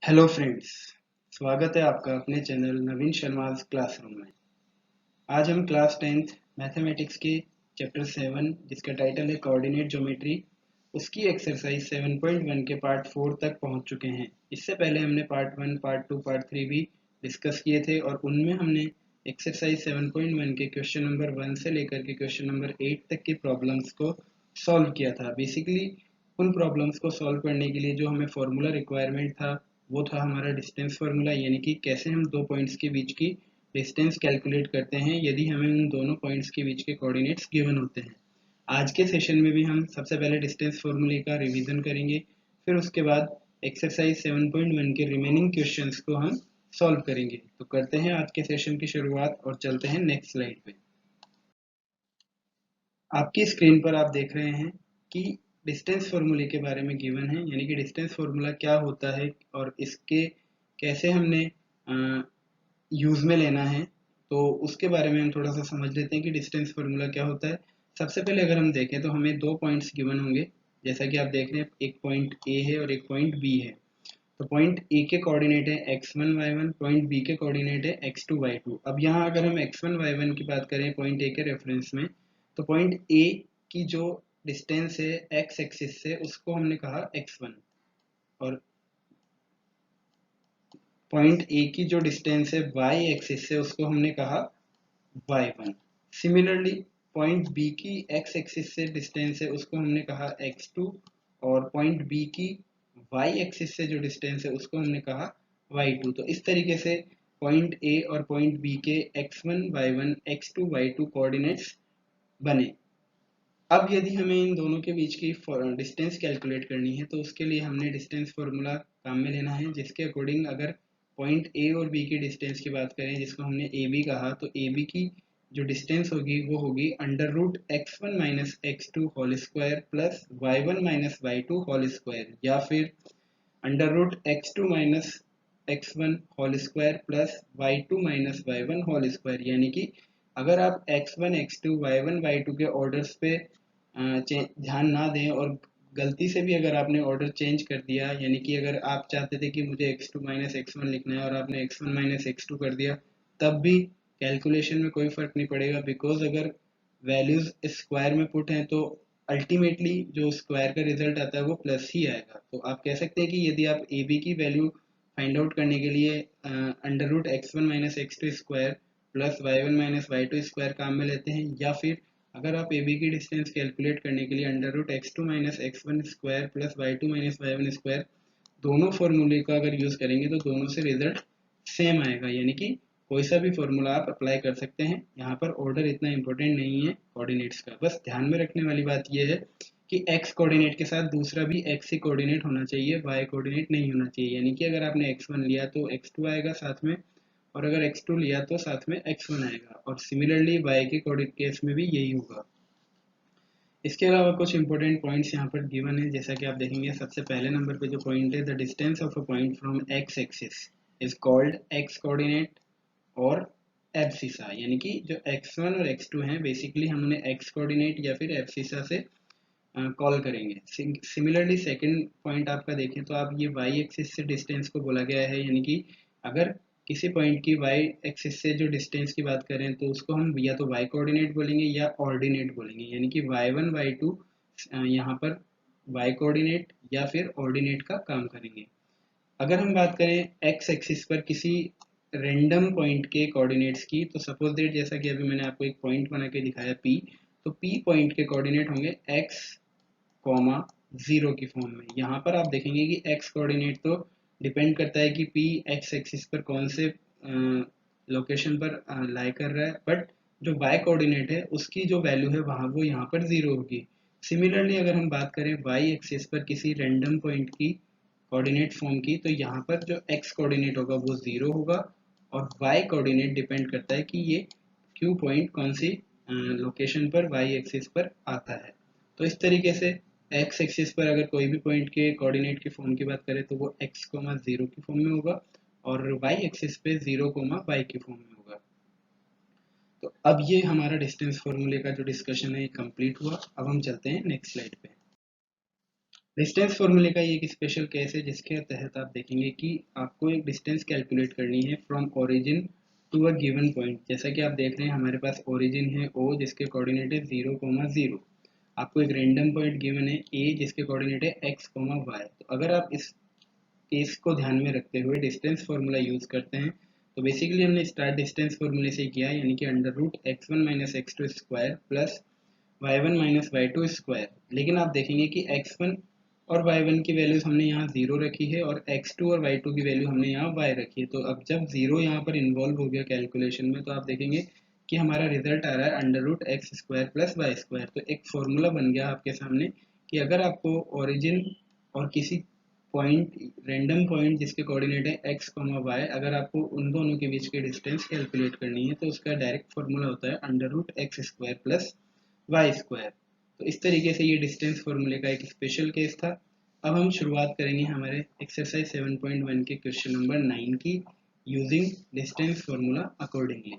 Hello friends. स्वागत है आपका अपने चैनल नवीन शर्मा क्लासरूम में। आज हम क्लास 10th मैथमेटिक्स के चैप्टर 7 जिसका टाइटल है कोऑर्डिनेट ज्योमेट्री, उसकी एक्सरसाइज 7.1 के पार्ट 4 तक पहुंच चुके हैं। इससे पहले हमने पार्ट 1, पार्ट 2, पार्ट 3 भी डिस्कस किए थे और उनमें हमने एक्सरसाइज 7.1 के क्वेश्चन नंबर 1 से लेकर के क्वेश्चन नंबर 8 तक की प्रॉब्लम्स को सॉल्व किया था। बेसिकली उन प्रॉब्लम्स को सॉल्व करने के लिए जो हमें फॉर्मूला रिक्वायरमेंट था वो था हमारा डिस्टेंस फार्मूला, यानी कि कैसे हम दो पॉइंट्स के बीच की डिस्टेंस कैलकुलेट करते हैं यदि हमें उन दोनों पॉइंट्स के बीच के कोऑर्डिनेट्स गिवन होते हैं। आज के सेशन में भी हम सबसे पहले डिस्टेंस फार्मूले का रिवीजन करेंगे, फिर उसके बाद एक्सरसाइज 7.1 के रिमेनिंग क्वेश्चंस को हम सॉल्व करेंगे। तो करते हैं आज के सेशन की शुरुआत और चलते हैं नेक्स्ट स्लाइड पे। आपकी स्क्रीन पर आप देख रहे हैं कि डिस्टेंस फार्मूले के बारे में गिवन है, यानी कि डिस्टेंस फार्मूला क्या होता है और इसके कैसे हमने यूज में लेना है। तो उसके बारे में हम थोड़ा सा समझ लेते हैं कि डिस्टेंस फार्मूला क्या होता है। सबसे पहले अगर हम देखें तो हमें दो पॉइंट्स गिवन होंगे, जैसा कि आप देख रहे हैं, एक पॉइंट ए है और एक पॉइंट बी है। तो पॉइंट ए के कोऑर्डिनेट है x1 y1, पॉइंट बी के कोऑर्डिनेट है x2 y2। अब यहाँ अगर हम x1 y1 की बात करें पॉइंट ए के रेफरेंस में, तो पॉइंट ए की जो डिस्टेंस है x एक्सिस से उसको हमने कहा x1, और पॉइंट ए की जो डिस्टेंस है y एक्सिस से उसको हमने कहा y1। सिमिलरली पॉइंट बी की x एक्सिस से डिस्टेंस है उसको हमने कहा x2, और पॉइंट बी की y एक्सिस से जो डिस्टेंस है उसको हमने कहा y2। तो इस तरीके से पॉइंट ए और पॉइंट बी के x1 y1 x2 y2 coordinates बने। अब यदि हमें इन दोनों के बीच की डिस्टेंस कैलकुलेट करनी है तो उसके लिए हमने डिस्टेंस फार्मूला काम में लेना है, जिसके अकॉर्डिंग अगर पॉइंट ए और बी की डिस्टेंस की बात करें जिसको हमने ए बी कहा, तो ए बी की जो डिस्टेंस होगी वो होगी under root x1 minus x2 whole square plus y1 minus y2 whole square, या फिर under root x2 minus x1 whole square plus y2 minus y1 whole square. यानी कि अगर आप x1 x2 y1 y2 के ऑर्डर्स पे ध्यान ना दें और गलती से भी अगर आपने ऑर्डर चेंज कर दिया, यानी कि अगर आप चाहते थे कि मुझे x2 माइनस x1 लिखना है और आपने x1 माइनस x2 कर दिया, तब भी कैलकुलेशन में कोई फर्क नहीं पड़ेगा, बिकॉज अगर वैल्यूज स्क्वायर में पुट हैं तो अल्टीमेटली जो स्क्वायर का रिजल्ट आता है वो प्लस ही आएगा। तो आप कह सकते हैं कि यदि आप ए बी की वैल्यू फाइंड आउट करने के लिए under root x1 minus x2 square plus y1 minus y2 square काम में लेते हैं, या फिर अगर आप ए बी की डिस्टेंस कैलकुलेट करने के लिए under root x2 minus x1 square plus y2 minus y1 square दोनों फॉर्मूले का अगर यूज करेंगे तो दोनों से रिजल्ट सेम आएगा। यानी कि कोई सा भी फॉर्मूला आप अप्लाई कर सकते हैं। यहाँ पर ऑर्डर इतना इंपॉर्टेंट नहीं है कोऑर्डिनेट्स का, बस ध्यान में रखने वाली बात यह है कि x कोऑर्डिनेट के साथ दूसरा भी x ही कोऑर्डिनेट होना चाहिए, y कोऑर्डिनेट नहीं होना चाहिए। यानी कि अगर आपने x1 लिया तो x2 आएगा साथ में, और अगर x2 लिया तो साथ में x1 आएगा, और सिमिलरली y के कोऑर्डिनेट केस में भी यही होगा। इसके अलावा कुछ इंपॉर्टेंट पॉइंट्स यहाँ पर गिवन है, जैसा कि आप देखेंगे सबसे पहले नंबर पे जो पॉइंट है, the distance of a point from x axis is called x coordinate और एब्सिसा। यानी कि जो x1 और x2 हैं बेसिकली हम उन्हें x कोऑर्डिनेट या फिर एब्सिसा से कॉल करेंगे। सिमिलरली सेकंड पॉइंट आपका देखें तो आप ये y एक्सिस से डिस्टेंस को बोला गया है, यानी कि अगर किसी पॉइंट की y एक्सिस से जो डिस्टेंस की बात करें तो उसको हम या तो y कोऑर्डिनेट बोलेंगे या ऑर्डिनेट बोलेंगे, यानी कि y1 y2 यहाँ पर y कोऑर्डिनेट या फिर ऑर्डिनेट का काम करेंगे। अगर हम बात करें x एक्सिस पर किसी रेंडम पॉइंट के कोऑर्डिनेट्स की, तो सपोज दैट जैसा कि अभी मैंने आपको एक पॉइंट बना के दिखाया P, तो P पॉइंट के कोऑर्डिनेट होंगे x, 0 की फॉर्म में। यहाँ पर आप देखेंगे कि x कोऑर्डिनेट तो डिपेंड करता है कि P x एक्सिस पर कौन से लोकेशन पर लाई कर रहा है, बट जो y कोऑर्डिनेट है उसकी जो वैल्यू है वहाँ वो यहाँ पर 0 होगी। सिमिलरली अगर हम बात करें y एक्सिस पर किसी रेंडम पॉइंट की कोऑर्डिनेट फॉर्म की, तो यहाँ पर जो x कोऑर्डिनेट होगा वो 0 होगा, और y कोऑर्डिनेट डिपेंड करता है कि ये q पॉइंट कौन सी लोकेशन पर y एक्सिस पर आता है। तो इस तरीके से x एक्सिस पर अगर कोई भी पॉइंट के कोऑर्डिनेट की फॉर्म की बात करें तो वो x, 0 की फॉर्म में होगा, और y एक्सिस पे 0, y की फॉर्म में होगा। तो अब ये हमारा डिस्टेंस फॉर्मूले का जो डिस्कशन है ये कंप्लीट हुआ। अब हम चलते हैं नेक्स्ट स्लाइड पे। डिस्टेंस फॉर्मूले का ये एक स्पेशल केस है जिसके तहत आप देखेंगे कि आपको एक डिस्टेंस कैलकुलेट करनी है from origin to a given point. जैसा कि आप देख रहे हैं हमारे पास ओरिजिन है O जिसके कोऑर्डिनेट है 0,0। आपको एक रैंडम पॉइंट गिवन है A जिसके कोऑर्डिनेट है x, y। तो अगर आप इस केस को ध्यान में रखते हुए डिस्टेंस फार्मूला यूज करते हैं तो बेसिकली हमने स्टार्ट डिस्टेंस फार्मूले से किया, यानी कि under root x1 minus x2 square plus y1 minus y2 square. लेकिन आप देखेंगे कि x1 और y1 की वैल्यूज हमने यहाँ 0 रखी है और x2 और y2 की वैल्यू हमने यहाँ y रखी है। तो अब जब 0 यहाँ पर इन्वॉल्व हो गया कैलकुलेशन में तो आप देखेंगे कि हमारा रिजल्ट आ रहा है under root x square plus Y square. तो एक फॉर्मूला बन गया आपके सामने कि अगर आपको ओरिजिन और किसी पॉइंट, रैंडम पॉइंट जिसके कोऑर्डिनेट है x, y, अगर आपको उन दोनों के बीच की डिस्टेंस कैलकुलेट करनी है तो उसका डायरेक्ट फॉर्मूला होता है under root x square plus Y square. तो इस तरीके से ये डिस्टेंस फॉर्मूले का एक स्पेशल केस था। अब हम शुरुआत करेंगे हमारे एक्सरसाइज 7.1 के क्वेश्चन नंबर 9 की using distance formula accordingly.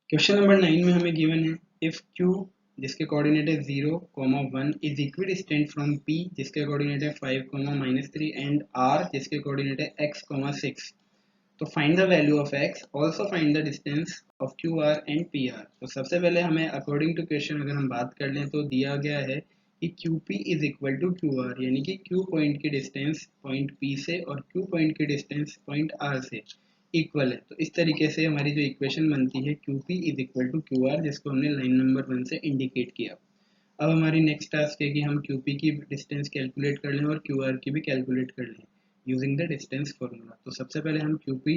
Question number 9 में हमें गिवन है इफ Q जिसके कोऑर्डिनेट है 0,1 इज इक्विडिस्टेंट फ्रॉम P जिसके कोऑर्डिनेट है 5,-3 एंड R जिसके कोऑर्डिनेट है x, 6। तो find the value of x, also find the distance of QR and PR। तो सबसे पहले हमें अकॉर्डिंग टू क्वेश्चन अगर हम बात कर लें तो दिया गया है कि QP is equal to QR, यानी कि Q पॉइंट की डिस्टेंस पॉइंट P से और Q पॉइंट की डिस्टेंस पॉइंट R से इक्वल है। तो इस तरीके से हमारी जो इक्वेशन बनती है QP is equal to QR, जिसको हमने लाइन नंबर 1 से इंडिकेट किया। अब हमारी नेक्स्ट टास्क है कि हम QP की डिस्टेंस कैलकुलेट कर लें और QR की भी कैलकुलेट कर लें यूजिंग द डिस्टेंस फार्मूला। तो सबसे पहले हम QP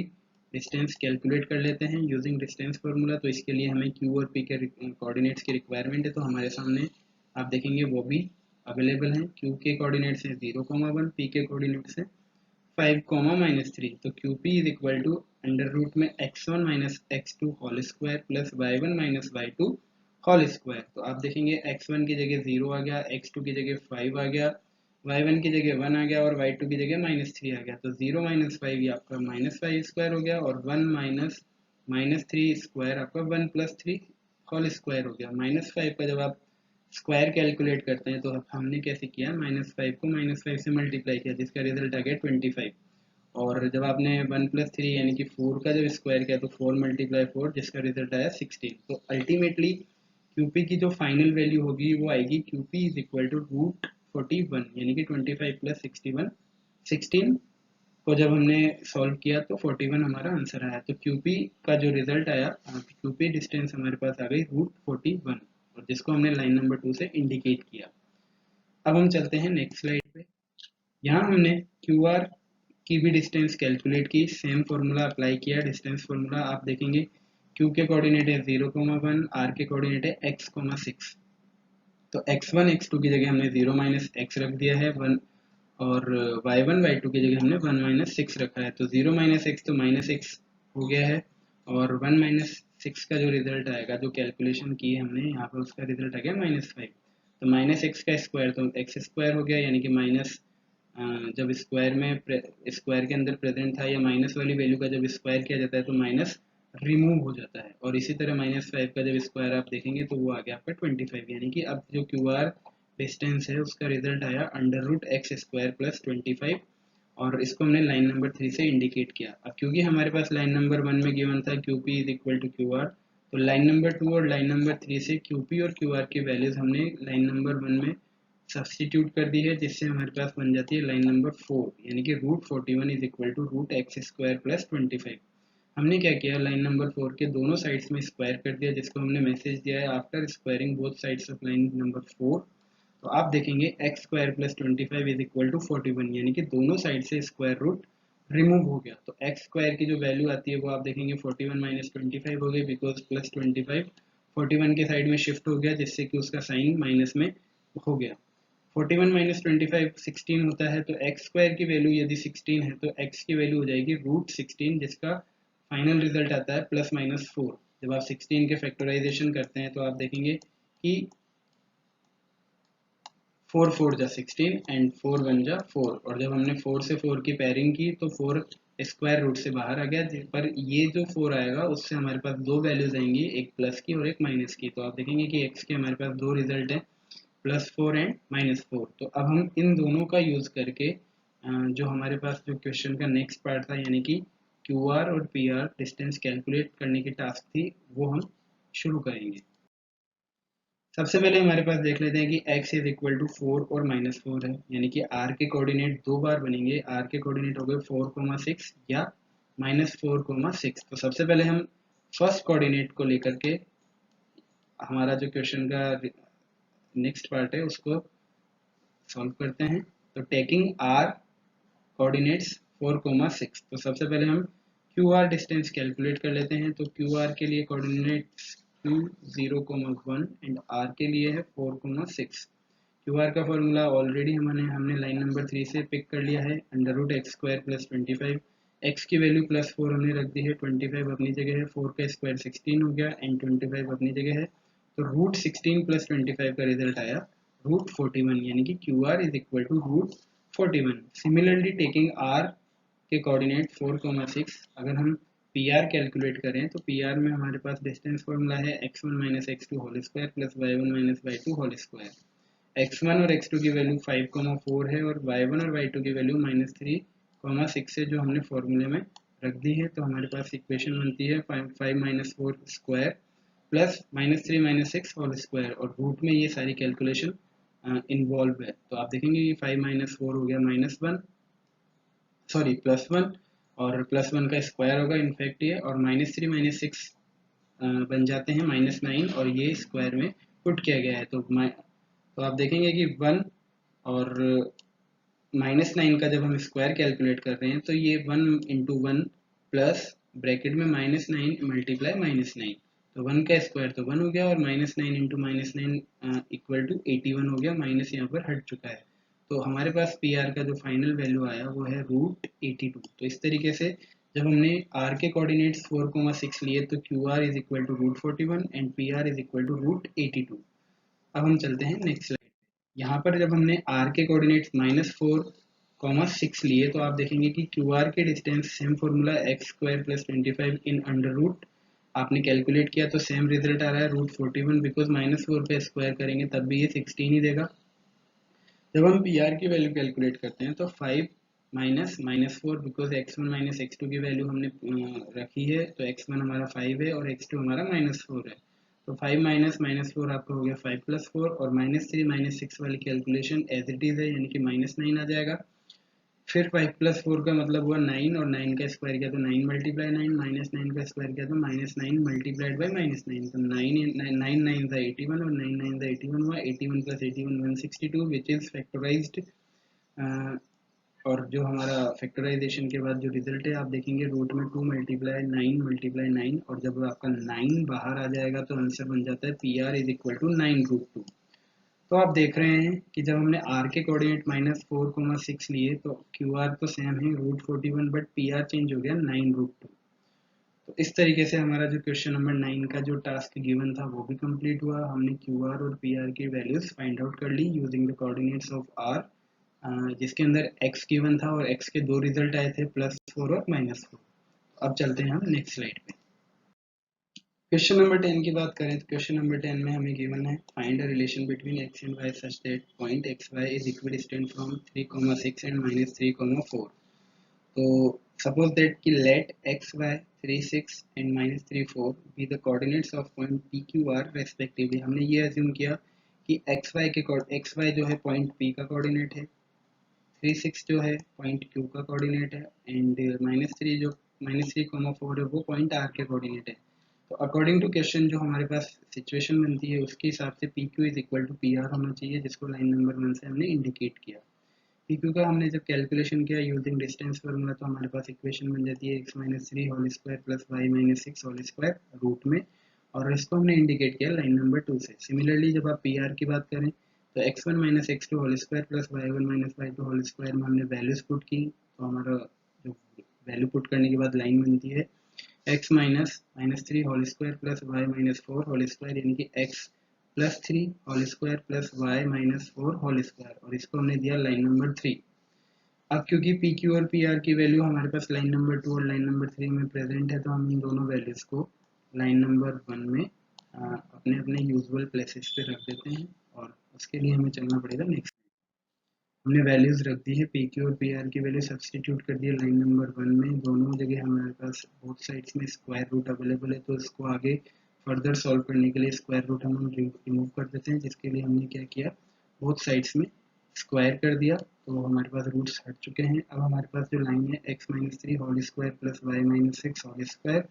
डिस्टेंस कैलकुलेट कर लेते हैं यूजिंग डिस्टेंस फार्मूला। तो इसके लिए हमें Q और P के कोऑर्डिनेट्स की रिक्वायरमेंट है, तो हमारे सामने आप देखेंगे वो भी अवेलेबल हैं। Q के कोऑर्डिनेट्स हैं 0,1, P के कोऑर्डिनेट्स हैं 5, -3। तो QP is equal to under root में x1 minus x2 whole square plus y1 minus y2 whole square. तो आप देखेंगे x1 की जगह 0 आ गया, x2 की जगह 5 आ गया, y1 की जगह 1 आ गया और y2 की जगह -3 आ गया। तो 0 माइनस 5 ये आपका -5 स्क्वायर हो गया और 1 माइनस 3 स्क्वायर आपका 1 प्लस 3 होल स्क्वायर हो गया। -5 का जब आप स्क्वायर कैलकुलेट करते हैं तो हमने कैसे किया, -5 को -5 से मल्टीप्लाई किया जिसका रिजल्ट आ गया 25। और जब आपने 1+3 यानी कि 4 का जब स्क्वायर किया तो 4 × 4 जिसका रिजल्ट आया 16। तो अल्टीमेटली QP की जो फाइनल वैल्यू होगी वो आएगी QP is equal to root 41, यानी कि 25 + 61, 16 को जब हमने सॉल्व किया तो 41 हमारा आंसर आया। तो QP का जो रिजल्ट आया, QP डिस्टेंस हमारे पास आ गई रूट 41 और जिसको हमने लाइन नंबर 2 से इंडिकेट किया। अब हम चलते हैं नेक्स्ट स्लाइड पे। यहाँ हमने QR की भी डिस्टेंस कैलकुलेट की, सेम फॉर्मूला अप्लाई किया डिस्टेंस फॉर्मूला। आप देखेंगे Q के कोऑर्डिनेट है 0,1, R के कोऑर्डिनेट है x, 6। तो x1 x2 की जगह हमने 0 माइनस x रख दिया है 1 और y1 y2 की जगह हमने 1 माइनस 6 रखा है। तो 0 माइनस x तो माइनस x हो गया है और 1 माइनस 6 का जो रिजल्ट आएगा, जो कैलकुलेशन की है हमने यहाँ पर, उसका रिजल्ट आ गया -5। तो माइनस एक्स का स्क्वायर तो एक्स स्क्वायर हो गया, यानी कि माइनस जब स्क्वायर में स्क्वायर के अंदर प्रेजेंट था या माइनस वाली वैल्यू का जब स्क्वायर किया जाता है तो माइनस रिमूव हो जाता है। और इसी तरह -5 का जब स्क्वायर आप देखेंगे तो वो आ गया आपका 25, यानी कि अब जो QR डिस्टेंस है उसका रिजल्ट आया under root x square plus 25 और इसको हमने लाइन नंबर 3 से इंडिकेट किया। अब क्योंकि हमारे पास लाइन नंबर 1 में गिवन था QP is equal to QR, तो लाइन नंबर 2 और लाइन नंबर 3 से QP और QR की वैल्यूज हमने लाइन नंबर 1 में सब्सटीट्यूट कर दी है, जिससे हमारे पास बन जाती है लाइन नंबर 4, यानी कि root 41 is equal to root x square plus 25। हमने क्या किया, लाइन नंबर 4 के दोनों साइड्स में स्क्वायर कर दिया, जिसको हमने मैसेज दिया है after squaring both sides of line number 4। तो आप देखेंगे x square plus 25 is equal to 41, यानी कि दोनों साइड से स्क्वायर रूट रिमूव हो गया। तो एक्स स्क्वायर की जो वैल्यू आती है वो आप देखेंगे 41 माइनस 25 हो गई, बिकॉज प्लस 25 41 के साइड में शिफ्ट हो गया जिससे कि उसका साइन माइनस में हो गया। 41 माइनस 25 16 होता है, तो एक्स स्क्वायर की वैल्यू यदि 16 है तो एक्स की वैल्यू हो जाएगी रूट 16, जिसका फाइनल रिजल्ट आता है +-4। जब आप 16 के फैक्टराइजेशन करते हैं तो आप देखेंगे कि 4 4 जा 16 एंड 4 1 जा 4, और जब हमने 4 से 4 की पेयरिंग की तो 4 स्क्वायर रूट से बाहर आ गया, पर ये जो 4 आएगा उससे हमारे पास दो वैल्यूज आएंगी, एक प्लस की और एक माइनस की। तो आप देखेंगे कि एक्स के हमारे पास दो रिजल्ट है, +4 एंड -4। तो अब हम इन दोनों का यूज़ करके जो हमारे पास जो क्वेश्चन का नेक्स्ट पार्ट था, यानी कि QR और PR डिस्टेंस कैलकुलेट करने की टास्क थी, वो हम शुरू करेंगे। सबसे पहले हमारे पास देख लेते हैं कि x इज इक्वल टू 4 और -4 है, यानी कि r के कोऑर्डिनेट दो बार बनेंगे। r के कोऑर्डिनेट हो गए 4,6 या -4,6। तो सबसे पहले हम फर्स्ट कोऑर्डिनेट को लेकर के हमारा जो क्वेश्चन का नेक्स्ट पार्ट है उसको सॉल्व करते हैं। तो टेकिंग r कोऑर्डिनेट्स 4,6, तो सबसे पहले हम QR डिस्टेंस कैलकुलेट कर लेते हैं। तो QR के लिए कोऑर्डिनेट्स Q 0,1 एंड R के लिए है 4,6। QR का फॉर्मूला ऑलरेडी हमने लाइन नंबर 3 से पिक कर लिया है, √x² + 25। x की वैल्यू +4 हमने रख दी है, 25 अपनी जगह है, 4 का स्क्वायर 16 हो गया एंड 25 अपनी जगह है। तो √16 + 25 का रिजल्ट आया √41, यानी कि QR is equal to √41। Similarly taking R के कोऑर्डिनेट 4,6, अगर हम PR कैलकुलेट करें तो PR में हमारे पास डिस्टेंस फॉर्मूला है x1 - x2 whole square + y1 - y2 whole square. x1 और x2 की वैल्यू 5,4 है और y1 और y2 की वैल्यू -3,6 है, जो हमने फॉर्मूले में रख दी है। तो हमारे पास इक्वेशन बनती है 5 - 4 स्क्वायर प्लस -3 - 6 होल स्क्वायर, और रूट में ये सारी कैलकुलेशन इन्वॉल्व है। तो आप देखेंगे कि 5 - 4 हो गया -1, सॉरी +1, और +1 का स्क्वायर होगा इनफैक्ट ये, और -3 - 6 बन जाते हैं -9, और ये स्क्वायर में पुट किया गया है। तो आप देखेंगे कि 1 और -9 का जब हम स्क्वायर कैलकुलेट कर रहे हैं तो ये 1 × 1 प्लस ब्रैकेट में -9 × -9, तो 1 का स्क्वायर तो 1 हो गया, और -9 × -9 इक्वल टू 81 हो गया, माइनस यहाँ पर हट चुका है। तो हमारे पास PR का जो फाइनल वैल्यू आया वो है √82। तो इस तरीके से जब हमने R के कोऑर्डिनेट्स 4,6 लिए तो QR is equal to √41 and PR is equal to √82। अब हम चलते हैं नेक्स्ट स्लाइड। यहाँ पर जब हमने R के कोऑर्डिनेट्स -4,6 लिए तो आप देखेंगे कि QR के distance same formula x² + 25 in under root आपने कैलकुलेट किया तो सेम रिजल्ट आ रहा है √41, बिकॉज -4 पे स्क्वायर करेंगे तब भी ये 16 ही देगा। जब हम PR की वैल्यू कैलकुलेट करते हैं तो 5 माइनस -4, बिकॉज x1 - x2 की वैल्यू हमने रखी है, तो x1 हमारा 5 है और x2 हमारा -4 है। तो 5 माइनस -4 आपका हो गया 5 + 4, और -3 - 6 वाली कैलकुलेशन एज इट इज़ है, यानी कि -9 आ जाएगा। फिर 5 + 4 का मतलब हुआ 9, और 9 का स्क्वायर किया तो 9 × 9, -9 का स्क्वायर किया तो -9 × -9, तो 9 9 था 81, और 9 9 था 81 हुआ, 81 + 81 162, विच इज़ फैक्टराइज्ड। और जो हमारा फैक्टराइजेशन के बाद जो रिजल्ट है आप देखेंगे रूट में 2 × 9 × 9, और जब आपका 9 बाहर आ जाएगा तो आंसर बन जाता है PR इज इक्वल टू 9√2। तो आप देख रहे हैं कि जब हमने R के कोऑर्डिनेट -4,6 लिए तो QR तो सेम है √41, बट PR चेंज हो गया 9√2। तो इस तरीके से हमारा जो क्वेश्चन नंबर 9 का जो टास्क गिवन था वो भी कंप्लीट हुआ। हमने QR और PR की वैल्यूज फाइंड आउट कर ली using the coordinates of R, जिसके अंदर x गिवन था और x के दो रिजल्ट आए थे +4 और -4। अब चलते हैं हम नेक्स्ट स्लाइड पे। क्वेश्चन नंबर 10 की बात करें तो क्वेश्चन नंबर 10 में हमें गिवन है find a relation between x and y such that point xy is equidistant from 3,6 and -3,4। तो सपोज दैट कि let xy 3,6 and -3,4 be the coordinates of point PQR respectively. हमने ये अज्यूम किया कि xy जो है पॉइंट P का coordinate है, 3,6 जो है पॉइंट Q का कोऑर्डिनेट है, एंड -3,4 है वो पॉइंट R के कोऑर्डिनेट है। तो अकॉर्डिंग टू क्वेश्चन जो हमारे पास सिचुएशन बनती है उसके हिसाब से PQ is equal to PR होना चाहिए, जिसको लाइन नंबर 1 से हमने इंडिकेट किया। PQ का हमने जब कैलकुलेशन किया यूजिंग डिस्टेंस फार्मूला तो हमारे पास इक्वेशन बन जाती है x - 3 whole square plus y - 6 whole square root में, और इसको हमने इंडिकेट किया लाइन नंबर 2 से। सिमिलरली जब आप PR की बात करें तो x1 - x2 whole square plus y1 - y2 whole square में हमने वैल्यूज पुट की, तो हमारा जो वैल्यू पुट करने के बाद लाइन बनती है x - 3 whole square plus y - 4 whole square, यानी कि x +3 whole square plus y - 4 whole square, और इसको हमने दिया लाइन नंबर 3। अब क्योंकि PQ और PR की वैल्यू हमारे पास लाइन नंबर 2 और लाइन नंबर 3 में प्रेजेंट है तो हम इन दोनों वैल्यूज को लाइन नंबर 1 में अपने अपने यूजुअल प्लेसेस पे रख देते हैं। और उसके लिए हमें चलना पड़ेगा नेक्स्ट। हमने वैल्यूज रख दी है, पी क्यू और पी आर की वैल्यू सब्सटीट्यूट कर दी है लाइन नंबर 1 में। दोनों जगह हमारे पास बोथ साइड्स में स्क्वायर रूट अवेलेबल है, तो इसको आगे फर्दर सॉल्व करने के लिए स्क्वायर रूट हम रिमूव कर देते हैं, जिसके लिए हमने क्या किया, बोथ साइड्स में स्क्वायर कर दिया, तो हमारे पास रूट्स हट चुके हैं। अब हमारे पास जो लाइन है x-3 whole square plus y-6 whole square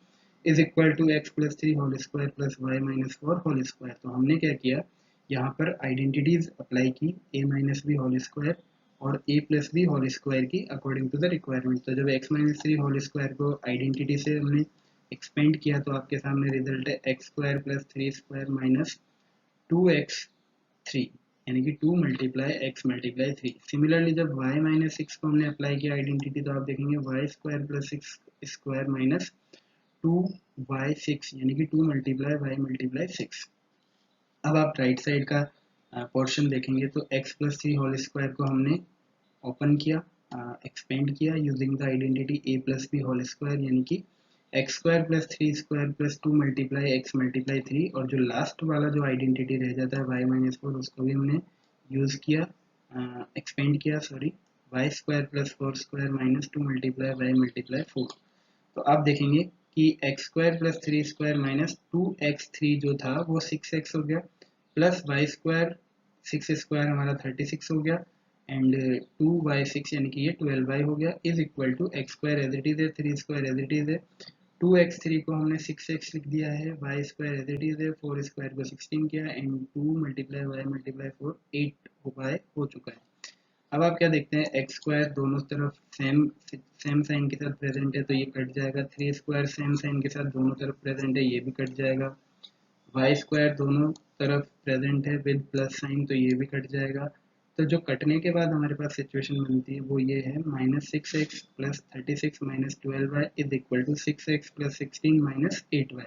is equal to x+3 whole square plus y-4 whole square. तो हमने क्या किया, यहाँ पर आइडेंटिटीज अप्लाई की, a-b होल स्क्वायर और a+b होल स्क्वायर की अकॉर्डिंग टू द रिक्वायरमेंट। तो जब x-3 होल स्क्वायर को आइडेंटिटी से हमने एक्सपेंड किया तो आपके सामने रिजल्ट है x square plus 3 square minus 2x3, यानी कि 2 मल्टीप्लाई x मल्टीप्लाई 3। सिमिलरली जब y-6 को हमने अप्लाई किया आइडेंटिटी, तो आप देखेंगे y square plus 6 square minus 2y6, यानी कि 2 मल्टीप्लाई y मल्टीप्लाई 6। अब आप राइट साइड का पोर्शन देखेंगे तो x+3 होल स्क्वायर को हमने ओपन किया, एक्सपेंड किया using the identity a+b whole square, यानी कि x square plus 3 square plus 2 multiply x multiply 3। और जो लास्ट वाला जो आइडेंटिटी रह जाता है y-4, उसको भी हमने यूज़ किया, एक्सपेंड किया sorry, y square plus 4 square minus 2 multiply y multiply 4। तो आप देखेंगे कि x square plus 3 square minus 2x3 जो था वो 6x हो गया, प्लस y स्क्वायर 6 स्क्वायर हमारा 36 हो गया, एंड 2y6 यानी कि ये 12y हो गया, is equal to x square as it is है, 3 स्क्वायर एज इट इज है, 2x3 को हमने 6x लिख दिया है, y square as it is है, 4 स्क्वायर को 16 किया, and 2 multiply y multiply 4 8y हो चुका है। अब आप क्या देखते हैं, एक्स स्क्वायर दोनों तरफ सेम साइन के साथ प्रेजेंट है तो ये कट जाएगा, 3 स्क्वायर सेम साइन के साथ दोनों तरफ प्रेजेंट है, ये भी कट जाएगा, वाई स्क्वायर दोनों तरफ प्रेजेंट है विद प्लस साइन, तो ये भी कट जाएगा। तो जो कटने के बाद हमारे पास सिचुएशन बनती है वो ये है, -6x plus 36 minus 12y is equal to 6x plus 16 minus 8y।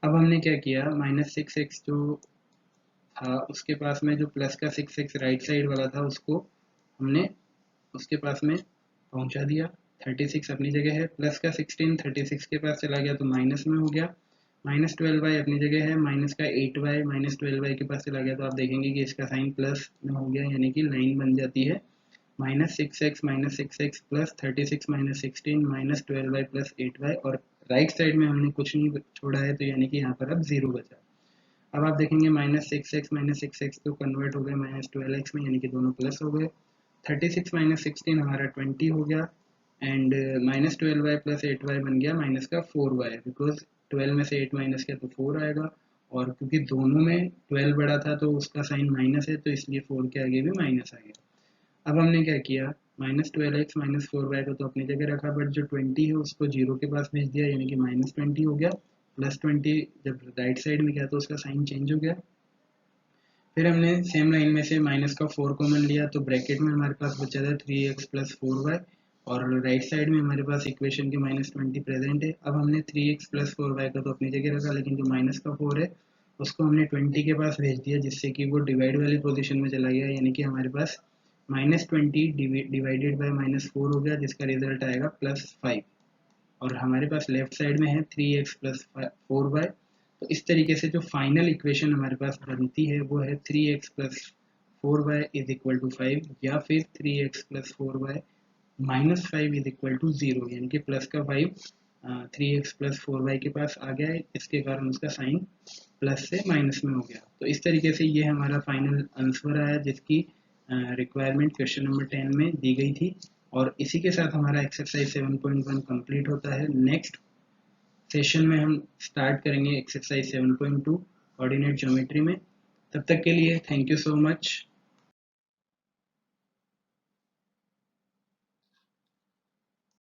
अब हमने क्या किया, -6x जो था उसके पास में जो प्लस का 6x राइट साइड वाला था उसको हमने उसके पास में पहुंचा दिया, 36 अपनी जगह है, प्लस का 16 36 के पास चला गया तो माइनस में हो गया, -12y अपनी जगह है, माइनस का 8y -12y के पास चला गया तो आप देखेंगे कि इसका साइन प्लस में हो गया, यानी कि लाइन बन जाती है -6x plus 36 minus 16 -12y plus 8y, और राइट साइड में हमने कुछ नहीं छोड़ा है, तो यानी कि यहाँ पर अब 0 बचा। अब आप देखेंगे -6x तो कन्वर्ट हो गए -12x में, यानी कि दोनों प्लस हो गए, 36 माइनस 16 हमारा 20 हो गया, एंड -12y प्लस 8y बन गया माइनस का 4y, बिकॉज 12 में से 8 माइनस किया तो 4 आएगा, और क्योंकि दोनों में 12 बड़ा था तो उसका साइन माइनस है, तो इसलिए 4 के आगे भी माइनस आ गया। अब हमने क्या किया, -12x माइनस 4y को तो अपनी जगह रखा, बट जो 20 है उसको 0 के पास भेज दिया, यानी कि -20 हो गया, +20 जब राइट साइड में गया तो उसका साइन चेंज हो गया। फिर हमने सेम लाइन में से माइनस का 4 कॉमन लिया, तो ब्रैकेट में हमारे पास बचा था 3x प्लस 4y, और राइट साइड में हमारे पास इक्वेशन के -20 प्रेजेंट है। अब हमने 3x प्लस 4y का तो अपनी जगह रखा, लेकिन जो माइनस का 4 है उसको हमने 20 के पास भेज दिया, जिससे कि वो डिवाइड वाली पोजीशन में चला गया, यानी कि हमारे पास -20 डिवाइडेड बाय -4 हो गया, जिसका रिजल्ट आएगा +5, और हमारे पास लेफ्ट साइड में है 3x प्लस 4y। तो इस तरीके से जो फाइनल इक्वेशन हमारे पास बनती है वो है 3x plus 4y is equal to 5, या फिर 3x plus 4y minus 5 is equal to 0, यानी कि प्लस का 5 3x प्लस 4y के पास आ गया है, इसके कारण उसका साइन प्लस से माइनस में हो गया। तो इस तरीके से ये हमारा फाइनल आंसर आया, जिसकी रिक्वायरमेंट क्वेश्चन नंबर 10 में दी गई थी, और इसी के साथ हमारा एक्सरसाइज 7.1 कंप्लीट होता है। नेक्स्ट सेशन में हम स्टार्ट करेंगे एक्सरसाइज 7.2 कोऑर्डिनेट ज्योमेट्री में। तब तक के लिए थैंक यू सो मच।